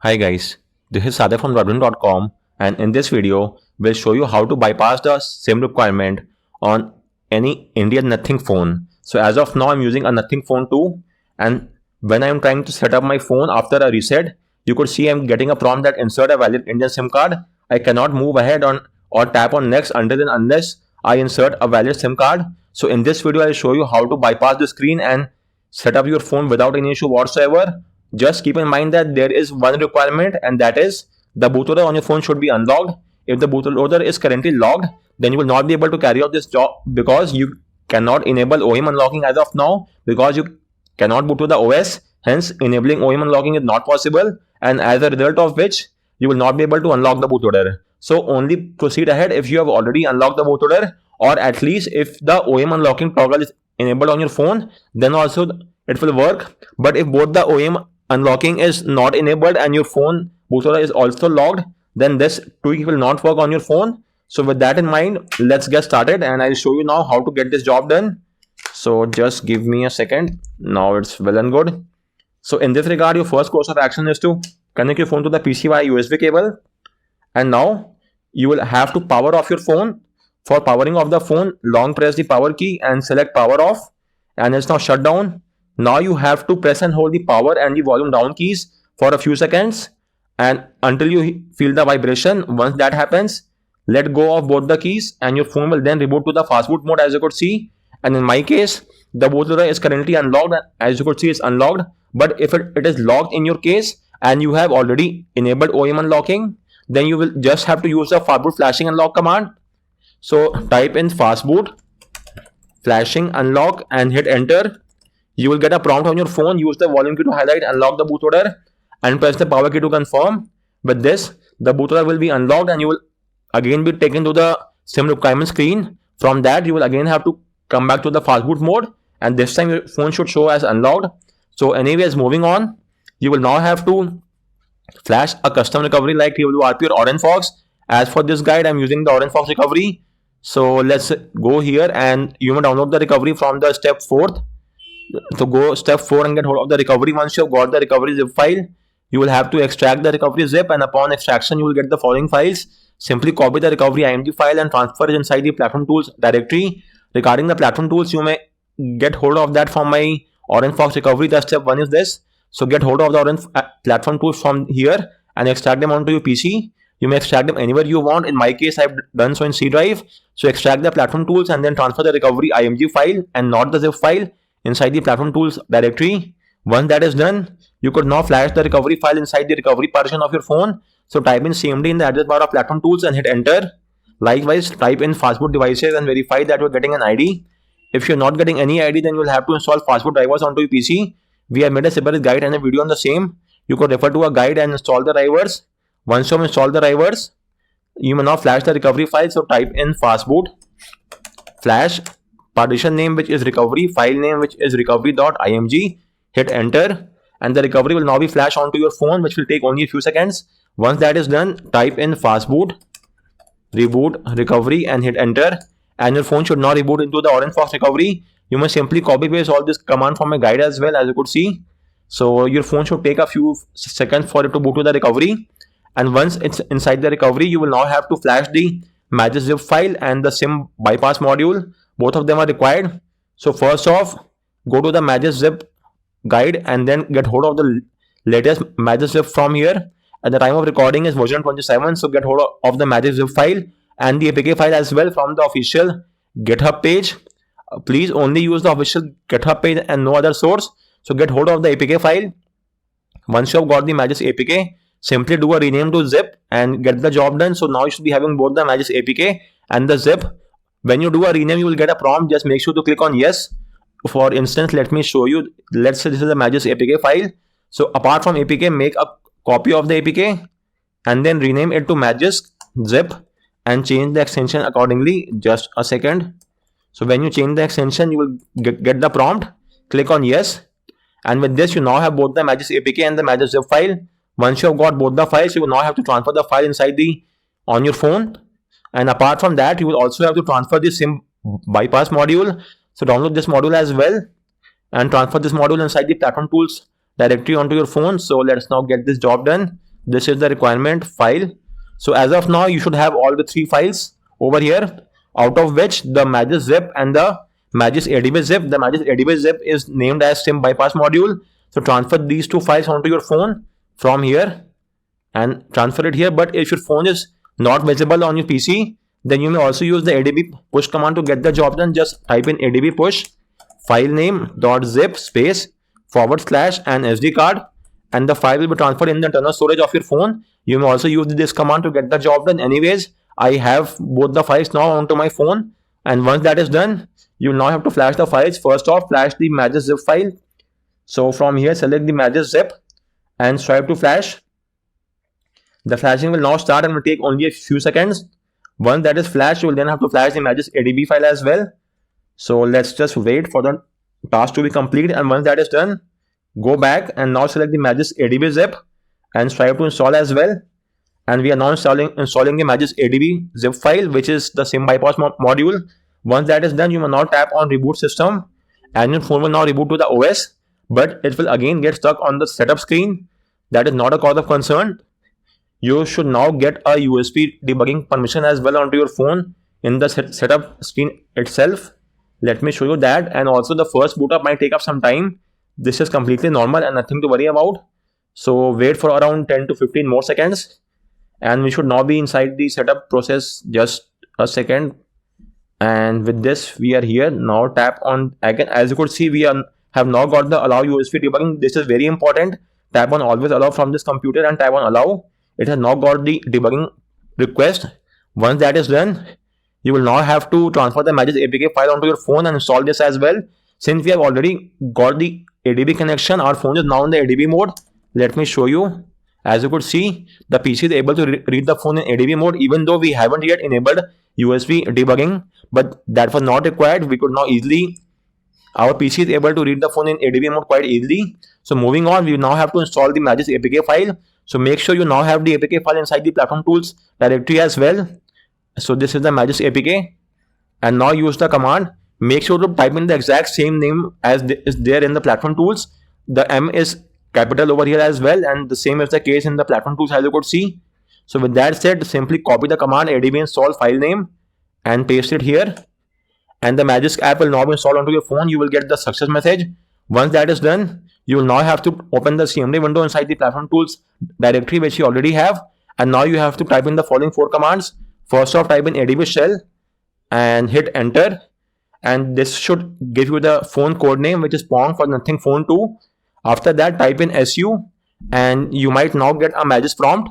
Hi guys, this is Sadev from Broadband.com, and in this video, we'll show you how to bypass the SIM requirement on any Indian Nothing phone. So as of now, I'm using a Nothing phone 2, and when I'm trying to set up my phone after a reset, you could see I'm getting a prompt that insert a valid Indian SIM card. I cannot move ahead on or tap on next until and unless I insert a valid SIM card. So in this video, I'll show you how to bypass the screen and set up your phone without any issue whatsoever. Just keep in mind that there is one requirement, and that is the bootloader on your phone should be unlocked. If the bootloader is currently locked, then you will not be able to carry out this job because you cannot enable OEM unlocking as of now because you cannot boot to the OS. Hence, enabling OEM unlocking is not possible, and as a result of which, you will not be able to unlock the bootloader. So only proceed ahead if you have already unlocked the bootloader, or at least if the OEM unlocking toggle is enabled on your phone, then also it will work. But if both the OEM unlocking is not enabled and your phone bootloader is also locked, then this tweak will not work on your phone. So with that in mind, let's get started, and I'll show you now how to get this job done. So just give me a second. Now it's well and good. So in this regard, your first course of action is to connect your phone to the PC via USB cable, and now you will have to power off your phone. For powering off the phone, long press the power key and select power off, and it's now shut down. Now you have to press and hold the power and the volume down keys for a few seconds and until you feel the vibration. Once that happens, let go of both the keys and your phone will then reboot to the fast boot mode, as you could see. And in my case, the bootloader is currently unlocked, and as you could see, it's unlocked. But if it is locked in your case and you have already enabled OEM unlocking, then you will just have to use the fastboot flashing unlock command. So type in fastboot flashing unlock and hit enter. You will get a prompt on your phone. Use the volume key to highlight, unlock the bootloader, and press the power key to confirm. With this, the bootloader will be unlocked and you will again be taken to the SIM requirement screen. From that, you will again have to come back to the fast boot mode, and this time your phone should show as unlocked. So anyways, moving on, you will now have to flash a custom recovery like TWRP or OrangeFox. As for this guide, I'm using the OrangeFox recovery. So let's go here, and you may download the recovery from the step 4th. So go step 4 and get hold of the recovery. Once you have got the recovery zip file, you will have to extract the recovery zip, and upon extraction you will get the following files. Simply copy the recovery IMG file and transfer it inside the platform tools directory. Regarding the platform tools, you may get hold of that from my OrangeFox recovery. The step 1 is this. So get hold of the Orange platform tools from here and extract them onto your PC. You may extract them anywhere you want. In my case, I've done so in C drive. So extract the platform tools and then transfer the recovery IMG file and not the zip file inside the platform tools directory. Once that is done, you could now flash the recovery file inside the recovery partition of your phone. So type in CMD in the address bar of platform tools and hit enter. Likewise, type in fastboot devices and verify that you're getting an ID. If you're not getting any ID, then you'll have to install fastboot drivers onto your PC. We have made a separate guide and a video on the same. You could refer to a guide and install the drivers. Once you have installed the drivers, you may now flash the recovery file. So type in fastboot flash partition name, which is recovery, file name, which is recovery.img, hit enter, and the recovery will now be flashed onto your phone, which will take only a few seconds. Once that is done, type in fastboot reboot recovery and hit enter, and your phone should now reboot into the OrangeFox recovery. You must simply copy paste all this command from my guide as well, as you could see. So your phone should take a few seconds for it to boot to the recovery, and once it's inside the recovery, you will now have to flash the Magisk zip file and the SIM bypass module. Both of them are required. So first off, go to the Magisk zip guide and then get hold of the latest Magisk zip from here. At the time of recording is version 27, so get hold of the Magisk zip file and the APK file as well from the official GitHub page. Please only use the official GitHub page and no other source. So get hold of the APK file. Once you have got the Magisk APK, simply do a rename to zip and get the job done. So now you should be having both the Magisk APK and the zip. When you do a rename, you will get a prompt. Just make sure to click on yes. For instance, let me show you. Let's say this is the Magisk APK file. So apart from APK, make a copy of the APK and then rename it to Magisk zip and change the extension accordingly. Just a second. So when you change the extension, you will get the prompt. Click on yes. And with this, you now have both the Magisk APK and the Magisk zip file. Once you have got both the files, you will now have to transfer the file inside on your phone. And apart from that, you will also have to transfer the SIM bypass module. So download this module as well and transfer this module inside the platform tools directly onto your phone. So let's now get this job done. This is the requirement file. So as of now, you should have all the 3 files over here, out of which the Magisk zip and the Magisk ADB zip. The Magisk ADB zip is named as SIM bypass module. So transfer these 2 files onto your phone from here and transfer it here. But if your phone is not visible on your PC, then you may also use the ADB push command to get the job done. Just type in ADB push file name .zip space / and SD card, and the file will be transferred in the internal storage of your phone. You may also use this command to get the job done. Anyways, I have both the files now onto my phone, and once that is done, you now have to flash the files. First off, flash the Magisk zip file. So from here, select the Magisk zip and swipe to flash. The flashing will now start and will take only a few seconds. Once that is flashed, you will then have to flash the Magisk ADB file as well. So let's just wait for the task to be complete, and once that is done, go back and now select the Magisk ADB zip and swipe to install as well. And we are now installing the Magisk ADB zip file, which is the SIM bypass module. Once that is done, you will now tap on reboot system, and your phone will now reboot to the OS, but it will again get stuck on the setup screen. That is not a cause of concern. You should now get a USB debugging permission as well onto your phone in the setup screen itself. Let me show you that. And also the first boot up might take up some time. This is completely normal and nothing to worry about. So wait for around 10 to 15 more seconds, and we should now be inside the setup process. Just a second. And with this, we are here. Now tap on again. As you could see, we have now got the allow USB debugging. This is very important. Tap on always allow from this computer and tap on allow. It has now got the debugging request. Once that is done, you will now have to transfer the Magisk APK file onto your phone and install this as well. Since we have already got the ADB connection, our phone is now in the ADB mode. Let me show you. As you could see, the PC is able to read the phone in ADB mode, even though we haven't yet enabled USB debugging, but that was not required. We could now easily, our PC is able to read the phone in ADB mode quite easily. So moving on, we now have to install the Magisk APK file. So make sure you now have the APK file inside the platform tools directory as well. So this is the Magisk APK, and now use the command. Make sure to type in the exact same name as is there in the platform tools. The M is capital over here as well, and the same is the case in the platform tools as you could see. So with that said, simply copy the command ADB install file name and paste it here, and the Magisk app will now be installed onto your phone. You will get the success message. Once that is done, you will now have to open the CMD window inside the platform tools directory, which you already have, and now you have to type in the following 4 commands. First off, type in ADB shell and hit enter, and this should give you the phone code name, which is Pong for nothing phone 2. After that, type in SU, and you might now get a Magisk prompt.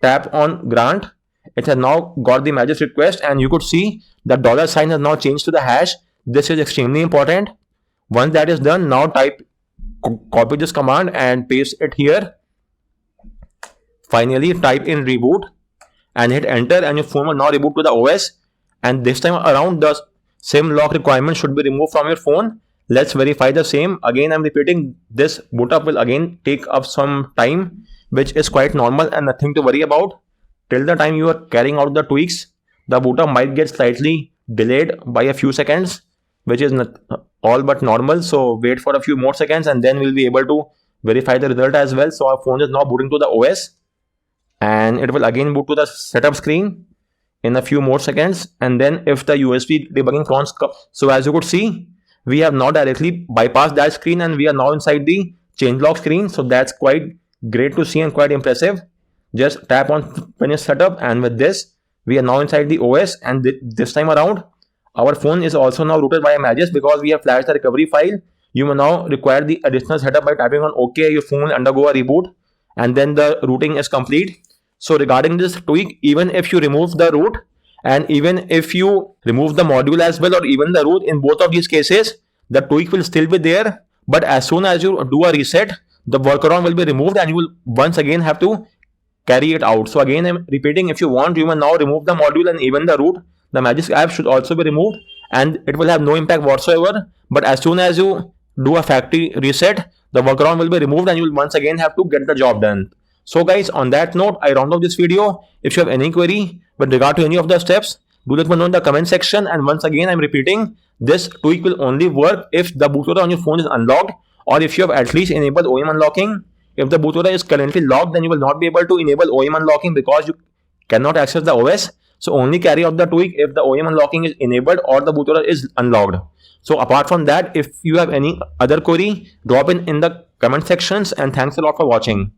Tap on grant. It has now got the Magisk request, and you could see the $sign has now changed to the hash. This is extremely important. Once that is done, now copy this command and paste it here. Finally, type in reboot and hit enter, and your phone will now reboot to the OS. And this time around, the SIM lock requirement should be removed from your phone. Let's verify the same. Again, I'm repeating, this boot up will again take up some time, which is quite normal and nothing to worry about. Till the time you are carrying out the tweaks, the boot up might get slightly delayed by a few seconds, which is not all but normal. So wait for a few more seconds, and then we'll be able to verify the result as well. So our phone is now booting to the OS, and it will again boot to the setup screen in a few more seconds. And then if the USB debugging prompts come, so as you could see, we have now directly bypassed that screen, and we are now inside the changelog screen. So that's quite great to see and quite impressive. Just tap on finish setup, and with this, we are now inside the OS. And this time around, our phone is also now rooted by Magisk because we have flashed the recovery file. You may now require the additional setup by tapping on OK. Your phone will undergo a reboot, and then the rooting is complete. So regarding this tweak, even if you remove the root, and even if you remove the module as well, or even the root, in both of these cases, the tweak will still be there. But as soon as you do a reset, the workaround will be removed, and you will once again have to carry it out. So again, I'm repeating, if you want, you may now remove the module and even the root. The Magisk app should also be removed, and it will have no impact whatsoever. But as soon as you do a factory reset, the workaround will be removed, and you will once again have to get the job done. So guys, on that note, I round off this video. If you have any query with regard to any of the steps, do let me know in the comment section. And once again, I'm repeating, this tweak will only work if the bootloader on your phone is unlocked, or if you have at least enabled OEM unlocking. If the bootloader is currently locked, then you will not be able to enable OEM unlocking because you cannot access the OS. So only carry out the tweak if the OEM unlocking is enabled or the bootloader is unlocked. So apart from that, if you have any other query, drop in the comment sections, and thanks a lot for watching.